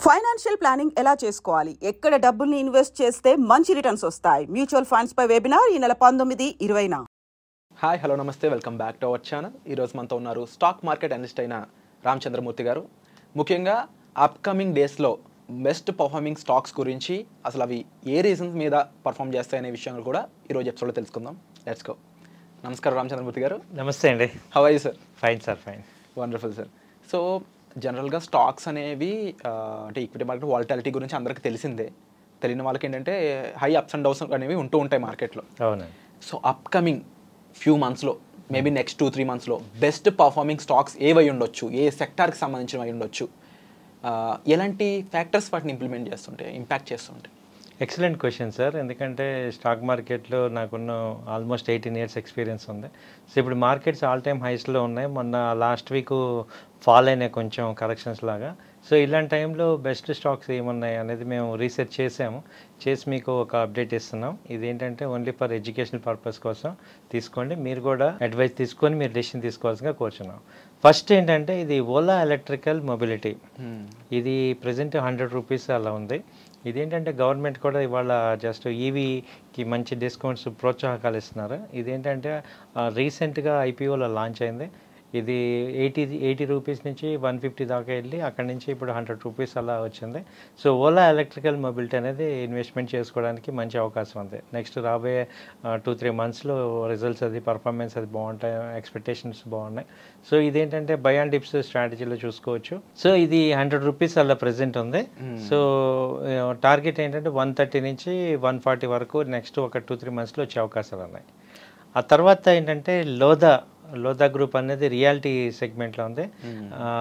Financial planning ఎలా చేసుకోవాలి, ఎక్కడ డబ్బుల్ని ఇన్వెస్ట్ చేస్తే మంచి రిటర్న్స్ వస్తాయి, మ్యూచువల్ ఫండ్స్ పై వెబినార్ ఈ నెల 19-20న. హాయ్ హలో నమస్తే, welcome back to our channel. ఈరోజు మనతో ఉన్నారు స్టాక్ మార్కెట్ అనలిస్ట్ అయిన రామచంద్రమూర్తి గారు. ముఖ్యంగా అప్కమింగ్ డేస్లో బెస్ట్ పర్ఫార్మింగ్ స్టాక్స్ గురించి, అసలు అవి ఏ రీజన్స్ మీద పర్ఫామ్ చేస్తాయనే విషయాలు కూడా ఈరోజు ఎపిసోడ్లో తెలుసుకుందాం. Let's go. నమస్కారం రామచంద్రమూర్తి గారు. నమస్తే అండి. How are you sir? Fine sir, fine. Wonderful sir. So జనరల్గా స్టాక్స్ అనేవి అంటే ఈక్విటీ మార్కెట్ వాలటాలిటీ గురించి అందరికీ తెలిసిందే. తెలియని వాళ్ళకి ఏంటంటే హై అప్స్ అండ్ డౌన్స్ అనేవి ఉంటూ ఉంటాయి మార్కెట్లో. అవునండి. సో అప్కమింగ్ ఫ్యూ మంత్స్లో, మేబీ నెక్స్ట్ 2-3 మంత్స్లో బెస్ట్ పర్ఫార్మింగ్ స్టాక్స్ ఏవై ఉండొచ్చు, ఏ సెక్టార్కి సంబంధించినవి ఉండొచ్చు, ఎలాంటి ఫ్యాక్టర్స్ వాటిని ఇంప్లిమెంట్ చేస్తుంటాయి, ఇంపాక్ట్ చేస్తుంటాయి? Excellent question sir. ఎందుకంటే స్టాక్ మార్కెట్లో నాకున్న ఆల్మోస్ట్ 18 years ఎక్స్పీరియన్స్ ఉంది. సో ఇప్పుడు మార్కెట్స్ ఆల్ టైమ్ హైస్లో ఉన్నాయి. మొన్న లాస్ట్ వీక్ ఫాల్ అయినాయి కొంచెం కరెక్షన్స్ లాగా. సో ఇలాంటి టైంలో బెస్ట్ స్టాక్స్ ఏమున్నాయి అనేది మేము రీసెర్చ్ చేసి మీకు ఒక అప్డేట్ ఇస్తున్నాం. ఇదేంటంటే ఓన్లీ ఫర్ ఎడ్యుకేషనల్ పర్పస్ కోసం తీసుకోండి. మీరు కూడా అడ్వైస్ తీసుకొని మీరు డెసిషన్ తీసుకోవాల్సిందిగా కోరుచున్నాం. ఫస్ట్ ఏంటంటే ఇది ఓలా ఎలక్ట్రికల్ మొబిలిటీ. ఇది ప్రజెంట్ 100 రూపీస్ అలా ఉంది. ఇదేంటంటే గవర్నమెంట్ కూడా ఇవాళ జస్ట్ ఈవీకి మంచి డిస్కౌంట్స్ ప్రోత్సాహకాలు ఇస్తున్నారు. ఇదేంటంటే రీసెంట్గా ఐపీఓలో లాంచ్ అయింది. ఇది 80 రూపీస్ నుంచి 150 దాకా వెళ్ళి అక్కడి నుంచి ఇప్పుడు 100 రూపీస్ అలా వచ్చింది. సో ఓలా ఎలక్ట్రికల్ మొబిలిటీ అనేది ఇన్వెస్ట్మెంట్ చేసుకోవడానికి మంచి అవకాశం ఉంది. నెక్స్ట్ రాబోయే 2-3 మంత్స్లో రిజల్ట్స్ అది పర్ఫార్మెన్స్ అది బాగుంటాయి, ఎక్స్పెక్టేషన్స్ బాగున్నాయి. సో ఇదేంటంటే బై అండ్ డిప్స్ స్ట్రాటజీలో చూసుకోవచ్చు. సో ఇది 100 రూపీస్ అలా ప్రెజెంట్ ఉంది. సో టార్గెట్ ఏంటంటే 130 నుంచి 140 వరకు నెక్స్ట్ ఒక 2-3 మంత్స్లో వచ్చే అవకాశాలు ఉన్నాయి. ఆ తర్వాత ఏంటంటే లోదా గ్రూప్ అనేది రియాలిటీ సెగ్మెంట్లో ఉంది.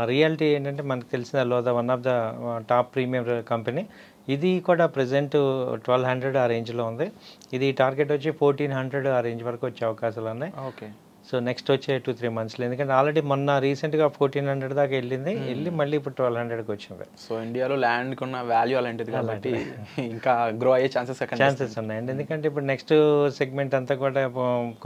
రియాలిటీ ఏంటంటే మనకు తెలిసిన Lodha one of the top premium company. ఇది కూడా ప్రజెంట్ 1200 ఆ రేంజ్లో ఉంది. ఇది టార్గెట్ వచ్చి 1400 ఆ రేంజ్ వరకు వచ్చే అవకాశాలు ఉన్నాయి. ఓకే. సో నెక్స్ట్ వచ్చే 2-3 మంత్స్లో, ఎందుకంటే ఆల్రెడీ మొన్న రీసెంట్గా 1400 దాకా వెళ్ళి మళ్ళీ ఇప్పుడు 1200కి వచ్చింది. సో ఇండియాలో ల్యాండ్కి ఉన్న వాల్యూ అలాంటిది కాబట్టి ఇంకా గ్రో అయ్యే ఛాన్సెస్ ఉన్నాయండి. ఎందుకంటే ఇప్పుడు నెక్స్ట్ సెగ్మెంట్ అంతా కూడా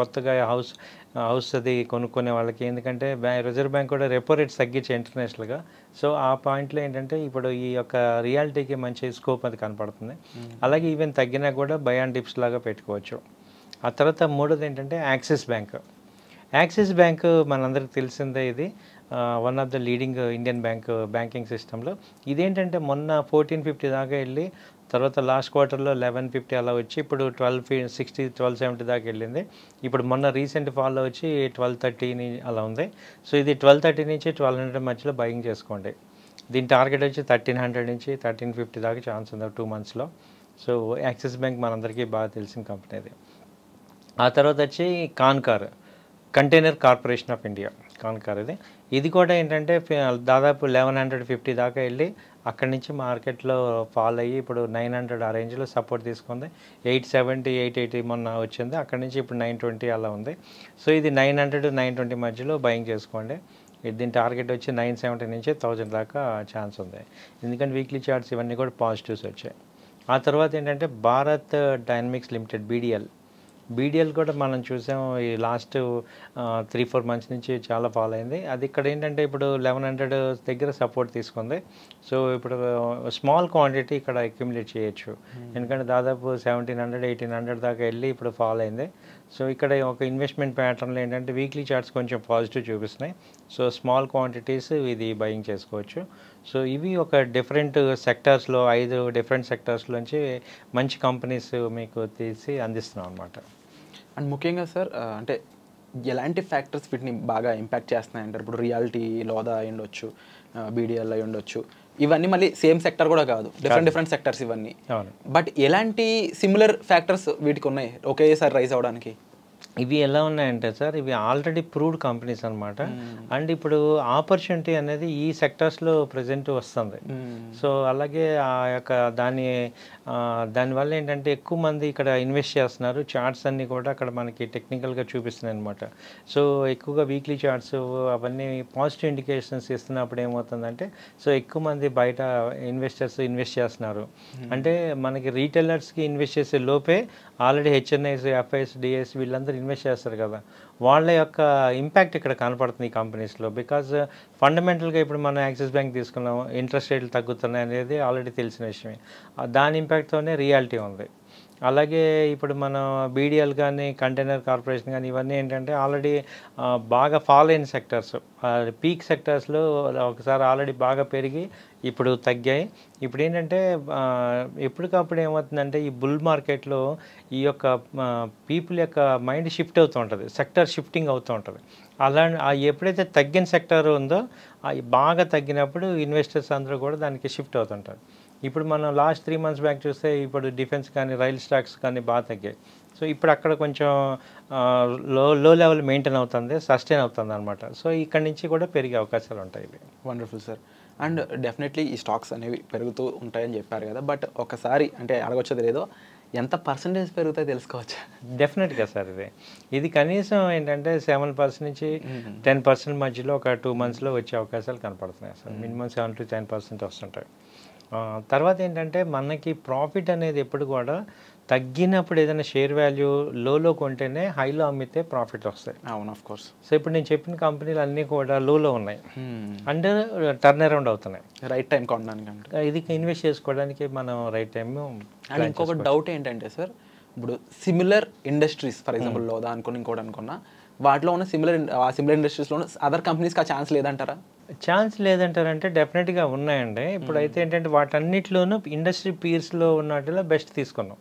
కొత్తగా హౌస్ అది కొనుక్కునే వాళ్ళకి, ఎందుకంటే రిజర్వ్ బ్యాంక్ కూడా రెపో రేట్స్ తగ్గించి ఇంటర్నేషనల్గా. సో ఆ పాయింట్లో ఏంటంటే ఇప్పుడు ఈ యొక్క రియాలిటీకి మంచి స్కోప్ అది కనపడుతుంది. అలాగే ఈవెన్ తగ్గినా కూడా బై అండ్ డిప్స్ లాగా పెట్టుకోవచ్చు. ఆ తర్వాత మూడోది ఏంటంటే యాక్సిస్ బ్యాంక్ మనందరికి తెలిసిందే. ఇది one of the leading Indian banking సిస్టంలో. ఇదేంటంటే మొన్న 1450 దాకా వెళ్ళి తర్వాత లాస్ట్ క్వార్టర్లో 1150 అలా వచ్చి ఇప్పుడు 1260, 1270 దాకా వెళ్ళింది. ఇప్పుడు మొన్న రీసెంట్ ఫాల్లో వచ్చి 1230 అలా ఉంది. సో ఇది 1230 నుంచి 1200 మధ్యలో బయింగ్ చేసుకోండి. దీని టార్గెట్ వచ్చి 1300 నుంచి 1350 దాకా ఛాన్స్ ఉంది 2 మంత్స్లో. సో యాక్సిస్ బ్యాంక్ మనందరికీ బాగా తెలిసిన కంపెనీ అది. ఆ తర్వాత వచ్చి కంటైనర్ కార్పొరేషన్ ఆఫ్ ఇండియా, కాన్కార్. ఇది కూడా ఏంటంటే దాదాపు 1150 దాకా వెళ్ళి అక్కడి నుంచి మార్కెట్లో ఫాల్ అయ్యి ఇప్పుడు 900 ఆ రేంజ్లో సపోర్ట్ తీసుకుంది. 870, 880 మొన్న వచ్చింది. అక్కడి నుంచి ఇప్పుడు 920 అలా ఉంది. సో ఇది 900, 920 మధ్యలో బయింగ్ చేసుకోండి. దీని టార్గెట్ వచ్చి 970 నుంచి 1000 దాకా ఛాన్స్ ఉంది. ఎందుకంటే వీక్లీ చార్ట్స్ ఇవన్నీ కూడా పాజిటివ్స్ వచ్చాయి. ఆ తర్వాత ఏంటంటే భారత్ డైనమిక్స్ లిమిటెడ్, బీడీఎల్ కూడా మనం చూసాం ఈ లాస్ట్ 3-4 మంత్స్ నుంచి చాలా ఫాల్ అయింది. అది ఇక్కడ ఏంటంటే ఇప్పుడు 1100 దగ్గర సపోర్ట్ తీసుకుంది. సో ఇప్పుడు స్మాల్ క్వాంటిటీ ఇక్కడ అక్యుములేట్ చేయొచ్చు, ఎందుకంటే దాదాపు 1700, 1800 దాకా వెళ్ళి ఇప్పుడు ఫాల్ అయింది. సో ఇక్కడ ఒక ఇన్వెస్ట్మెంట్ ప్యాటర్న్లో ఏంటంటే వీక్లీ చార్ట్స్ కొంచెం పాజిటివ్ చూపిస్తున్నాయి. సో స్మాల్ క్వాంటిటీస్ ఇది బయింగ్ చేసుకోవచ్చు. సో ఇవి ఒక డిఫరెంట్ సెక్టార్స్లో 5 డిఫరెంట్ సెక్టార్స్లోంచి మంచి కంపెనీస్ మీకు తీసి అందిస్తున్నాం అనమాట. అండ్ ముఖ్యంగా సార్ అంటే ఎలాంటి ఫ్యాక్టర్స్ వీటిని బాగా ఇంపాక్ట్ చేస్తున్నాయి అంటారు? ఇప్పుడు రియాలిటీ, లోదా అయి ఉండొచ్చు, బీడీఎల్ అయి ఉండొచ్చు. ఇవన్నీ మళ్ళీ సేమ్ సెక్టర్ కూడా కాదు, డిఫరెంట్ సెక్టర్స్ ఇవన్నీ. బట్ ఎలాంటి సిమిలర్ ఫ్యాక్టర్స్ వీటికి ఉన్నాయి ఒకేసారి రైజ్ అవడానికి? ఇవి ఎలా ఉన్నాయంటే సార్, ఇవి ఆల్రెడీ ప్రూవ్డ్ కంపెనీస్ అనమాట. అండ్ ఇప్పుడు ఆపర్చునిటీ అనేది ఈ సెక్టర్స్లో ప్రజెంట్ వస్తుంది. సో అలాగే ఆ యొక్క దానివల్ల ఏంటంటే ఎక్కువ మంది ఇక్కడ ఇన్వెస్ట్ చేస్తున్నారు. చార్ట్స్ అన్నీ కూడా అక్కడ మనకి టెక్నికల్గా చూపిస్తున్నాయి అనమాట. సో ఎక్కువగా వీక్లీ చార్ట్స్ అవన్నీ పాజిటివ్ ఇండికేషన్స్ ఇస్తున్నప్పుడు ఏమవుతుందంటే, సో ఎక్కువ మంది బయట ఇన్వెస్టర్స్ ఇన్వెస్ట్ చేస్తున్నారు. అంటే మనకి రీటైలర్స్కి ఇన్వెస్ట్ చేసే లోపే ఆల్రెడీ హెచ్ఎన్ఐస్, ఎఫ్ఐఎస్, డిఎస్ వీళ్ళందరూ ఇన్వెస్ట్ చేస్తారు కదా, వాళ్ళ యొక్క ఇంపాక్ట్ ఇక్కడ కనపడుతుంది ఈ కంపెనీస్లో. బికాజ్ ఫండమెంటల్గా ఇప్పుడు మనం యాక్సిస్ బ్యాంక్ తీసుకున్నాం, ఇంట్రెస్ట్ రేట్లు తగ్గుతున్నాయి అనేది ఆల్రెడీ తెలిసిన విషయమే. దాని ఇంపాక్ట్తోనే రియాలిటీ ఉంది. అలాగే ఇప్పుడు మనం బీడీఎల్ కానీ కంటైనర్ కార్పొరేషన్ కానీ ఇవన్నీ ఏంటంటే ఆల్రెడీ బాగా ఫాలో అయిన సెక్టర్స్, పీక్ సెక్టర్స్లో ఒకసారి ఆల్రెడీ బాగా పెరిగి ఇప్పుడు తగ్గాయి. ఇప్పుడు ఏంటంటే ఎప్పటికప్పుడు ఏమవుతుందంటే ఈ బుల్ మార్కెట్లో ఈ యొక్క పీపుల్ యొక్క మైండ్ షిఫ్ట్ అవుతూ ఉంటుంది, సెక్టర్ షిఫ్టింగ్ అవుతూ ఉంటుంది. అలా ఎప్పుడైతే తగ్గిన సెక్టర్ ఉందో బాగా తగ్గినప్పుడు ఇన్వెస్టర్స్ అందరూ కూడా దానికి షిఫ్ట్ అవుతుంటారు. ఇప్పుడు మనం లాస్ట్ 3 months బ్యాక్ చూస్తే ఇప్పుడు డిఫెన్స్ కానీ రైల్ స్టాక్స్ కానీ బాగా తగ్గాయి. సో ఇప్పుడు అక్కడ కొంచెం లో లెవెల్ మెయింటైన్ అవుతుంది, సస్టైన్ అవుతుంది అనమాట. సో ఇక్కడ నుంచి కూడా పెరిగే అవకాశాలు ఉంటాయి. Wonderful sir. అండ్ డెఫినెట్లీ ఈ స్టాక్స్ అనేవి పెరుగుతూ ఉంటాయని చెప్పారు కదా, బట్ ఒకసారి అంటే అడగొచ్చది లేదో ఎంత పర్సంటేజ్ పెరుగుతాయి తెలుసుకోవచ్చు? డెఫినెట్గా సార్, ఇది కనీసం ఏంటంటే 7% నుంచి 10% మధ్యలో ఒక 2 monthsలో వచ్చే అవకాశాలు కనపడుతున్నాయి సార్. మినిమం 7 to 10% వస్తుంటాయి. తర్వాత ఏంటంటే మనకి ప్రాఫిట్ అనేది ఎప్పుడు కూడా తగ్గినప్పుడు ఏదైనా షేర్ వాల్యూ లోలో కొంటేనే హైలో అమ్మితే ప్రాఫిట్ వస్తాయి. అవును, ఆఫ్ కోర్స్. సో ఇప్పుడు నేను చెప్పిన కంపెనీలు అన్నీ కూడా లోలో ఉన్నాయి, అండ్ టర్న్ అరౌండ్ అవుతున్నాయి. రైట్ టైం కొనడానికి ఇది ఇన్వెస్ట్ చేసుకోవడానికి మనం రైట్ టైం. అండ్ ఇంకొక డౌట్ ఏంటంటే సార్, ఇప్పుడు similar industries for example Lodha అనుకుని ఇంకోటి అనుకున్నా, వాటిలో ఉన్న సిమిలర్ ఇండస్ట్రీస్లో అదర్ కంపెనీస్కి ఆ ఛాన్స్ లేదంటారా? ఛాన్స్ లేదంటారంటే డెఫినెట్గా ఉన్నాయండి. ఇప్పుడు అయితే ఏంటంటే వాటన్నిటిలోనూ ఇండస్ట్రీ పీర్స్లో ఉన్నట్టులో బెస్ట్ తీసుకున్నాం.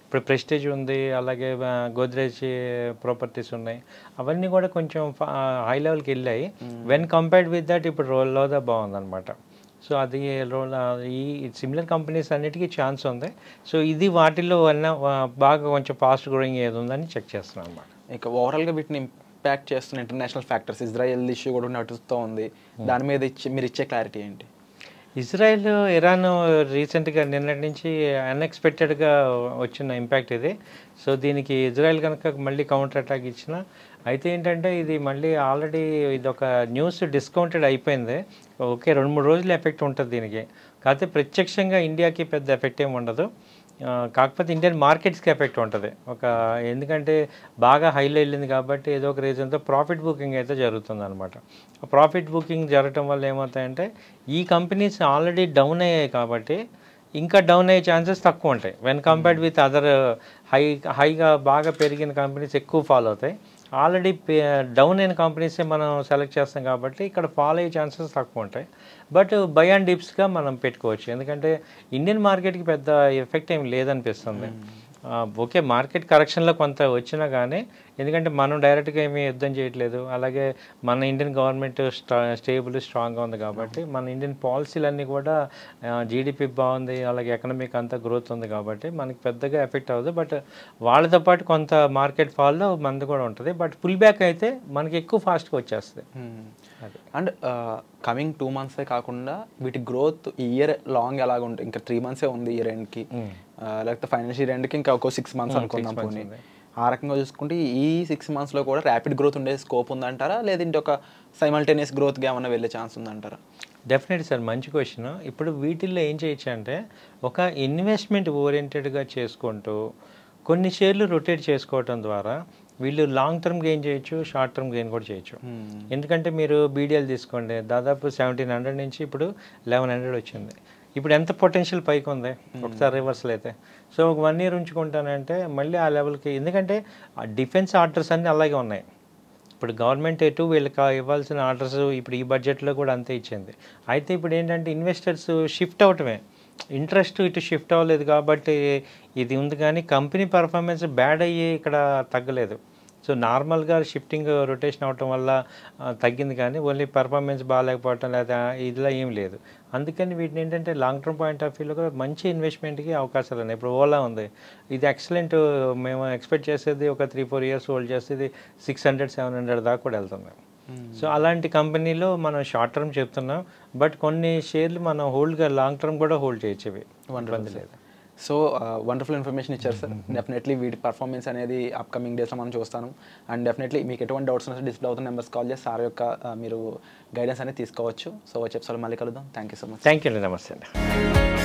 ఇప్పుడు ప్రెస్టేజ్ ఉంది, అలాగే గోద్రేజ్ ప్రాపర్టీస్ ఉన్నాయి, అవన్నీ కూడా కొంచెం హై లెవెల్కి వెళ్ళాయి. వెన్ కంపేర్డ్ విత్ దట్ ఇప్పుడు లోదా బాగుందన్నమాట. సో అది ఈ సిమిలర్ కంపెనీస్ అన్నిటికీ ఛాన్స్ ఉంది. సో ఇది వాటిల్లో బాగా కొంచెం ఫాస్ట్ గ్రోయింగ్ ఏది ఉందని చెక్ చేస్తున్నాం అన్నమాట. ఇక ఓవరాల్గా వీటిని ఇంపాక్ట్ చేస్తున్న ఇంటర్నేషనల్ ఫ్యాక్టర్స్, ఇజ్రాయెల్ ఇష్యూ కూడా నడుస్తూ ఉంది, దాని మీద మీరు ఇచ్చే క్లారిటీ ఏంటి? ఇజ్రాయెల్ ఇరాన్ రీసెంట్గా నిన్నటి నుంచి అన్ఎక్స్పెక్టెడ్గా వచ్చిన ఇంపాక్ట్ ఇది. సో దీనికి ఇజ్రాయెల్ కనుక మళ్ళీ కౌంటర్ అటాక్ ఇచ్చిన అయితే ఏంటంటే ఇది మళ్ళీ ఆల్రెడీ ఇది ఒక న్యూస్ డిస్కౌంటెడ్ అయిపోయింది. ఓకే, 2-3 రోజులు ఎఫెక్ట్ ఉంటుంది దీనికి. కాకపోతే ప్రత్యక్షంగా ఇండియాకి పెద్ద ఎఫెక్ట్ ఏమి ఉండదు. కాకపోతే ఇండియన్ మార్కెట్స్కి ఎఫెక్ట్ ఉంటుంది ఎందుకంటే బాగా హైలో వెళ్ళింది కాబట్టి ఏదో ఒక రీజన్తో ప్రాఫిట్ బుకింగ్ అయితే జరుగుతుంది అనమాట. ప్రాఫిట్ బుకింగ్ జరగటం వల్ల ఏమవుతాయంటే ఈ కంపెనీస్ ఆల్రెడీ డౌన్ అయ్యాయి కాబట్టి ఇంకా డౌన్ అయ్యే ఛాన్సెస్ తక్కువ ఉంటాయి. వెన్ కంపేర్డ్ విత్ అదర్ హైగా బాగా పెరిగిన కంపెనీస్ ఎక్కువ ఫాలో అవుతాయి. ఆల్రెడీ డౌన్ అయిన కంపెనీసే మనం సెలెక్ట్ చేస్తాం కాబట్టి ఇక్కడ ఫాలో అయ్యే ఛాన్సెస్ తక్కువ ఉంటాయి. బట్ బై అండ్ డిప్స్గా మనం పెట్టుకోవచ్చు, ఎందుకంటే ఇండియన్ మార్కెట్కి పెద్ద ఎఫెక్ట్ ఏమి లేదనిపిస్తుంది. ఓకే, మార్కెట్ కరెక్షన్లో కొంత వచ్చినా కానీ ఎందుకంటే మనం డైరెక్ట్గా ఏమీ యుద్ధం చేయట్లేదు, అలాగే మన ఇండియన్ గవర్నమెంట్ స్టేబుల్ స్ట్రాంగ్గా ఉంది కాబట్టి మన ఇండియన్ పాలసీలన్నీ కూడా జీడిపి బాగుంది, అలాగే ఎకనామిక్ అంతా గ్రోత్ ఉంది కాబట్టి మనకి పెద్దగా ఎఫెక్ట్ అవ్వదు. బట్ వాళ్ళతో పాటు కొంత మార్కెట్ ఫాల్లో మనది కూడా ఉంటుంది. బట్ పుల్ బ్యాక్ అయితే మనకి ఎక్కువ ఫాస్ట్గా వచ్చేస్తుంది. అండ్ కమింగ్ 2 months కాకుండా వీటి గ్రోత్ ఈ ఇయర్ లాంగ్ ఎలాగ ఉంటుంది? ఇంకా 3 months ఉంది ఇయర్ ఎండ్కి, లేకపోతే ఫైనాన్షియల్ ఇయర్ ఎండ్కి ఇంకా ఒక 6 months అనుకుందాం పోనీ. ఆ రకంగా చూసుకుంటే ఈ 6 monthsలో కూడా ర్యాపిడ్ గ్రోత్ ఉండే స్కోప్ ఉందంటారా, లేదంటే ఒక సైమల్టేనియస్ గ్రోత్గా ఏమైనా వెళ్ళే ఛాన్స్ ఉందంటారా? డెఫినెట్ సార్, మంచి క్వశ్చన్. ఇప్పుడు వీటిల్లో ఏం చేయొచ్చు అంటే ఒక ఇన్వెస్ట్మెంట్ ఓరియంటెడ్గా చేసుకుంటూ కొన్ని షేర్లు రొటేట్ చేసుకోవటం ద్వారా వీళ్ళు లాంగ్ టర్మ్ గెయిన్ చేయొచ్చు, షార్ట్ టర్మ్ గెయిన్ కూడా చేయొచ్చు. ఎందుకంటే మీరు బీడీఎల్ తీసుకోండి, దాదాపు 1700 నుంచి ఇప్పుడు 1100 వచ్చింది. ఇప్పుడు ఎంత పొటెన్షియల్ పైకి ఉంది ఒకసారి రివర్సల్ అయితే. సో ఒక 1 year ఉంచుకుంటానంటే మళ్ళీ ఆ లెవెల్కి, ఎందుకంటే ఆ డిఫెన్స్ ఆర్డర్స్ అన్నీ అలాగే ఉన్నాయి. ఇప్పుడు గవర్నమెంట్ ఎటు వీళ్ళకి ఇవ్వాల్సిన ఆర్డర్స్ ఇప్పుడు ఈ బడ్జెట్లో కూడా అంతే ఇచ్చింది. అయితే ఇప్పుడు ఏంటంటే ఇన్వెస్టర్స్ షిఫ్ట్ అవటమే, ఇంట్రెస్ట్ ఇటు షిఫ్ట్ అవ్వలేదు కాబట్టి ఇది ఉంది. కానీ కంపెనీ పర్ఫార్మెన్స్ బ్యాడ్ అయ్యి ఇక్కడ తగ్గలేదు. సో నార్మల్గా షిఫ్టింగ్ రొటేషన్ అవటం వల్ల తగ్గింది, కానీ ఓన్లీ పర్ఫార్మెన్స్ బాగాలేకపోవటం లేదా ఇదిలా ఏం లేదు. అందుకని వీటిని ఏంటంటే లాంగ్ టర్మ్ పాయింట్ ఆఫ్ వ్యూలో కూడా మంచి ఇన్వెస్ట్మెంట్కి అవకాశాలు ఉన్నాయి. ఇప్పుడు ఓలా ఉంది, ఇది ఎక్సలెంట్. మేము ఎక్స్పెక్ట్ చేసేది ఒక 3-4 years హోల్డ్ చేస్తే ఇది 600-700 దాకా కూడా వెళ్తుంది. సో అలాంటి కంపెనీలో మనం షార్ట్ టర్మ్ చెప్తున్నాం, బట్ కొన్ని షేర్లు మనం హోల్డ్గా లాంగ్ టర్మ్ కూడా హోల్డ్ చేయొచ్చు, ఇబ్బంది లేదు. సో వండర్ఫుల్ ఇన్ఫర్మేషన్ ఇచ్చారు సార్. డెఫినెట్లీ వీటి పర్ఫార్మెన్స్ అనేది అప్కమింగ్ డేస్లో మనం చూస్తాను. అండ్ డెఫినెట్లీ మీకు ఎటువంటి డౌట్స్ ఉన్నా డిస్ప్లే అవుతున్న నెంబర్స్ కాల్ చేసి సార్ యొక్క మీరు గైడెన్స్ అనేది తీసుకోవచ్చు. సో వచ్చే ఎపిసోడ్లో మళ్ళీ కలుద్దాం. Thank you so much. Thank you అండి, నమస్తే అండి.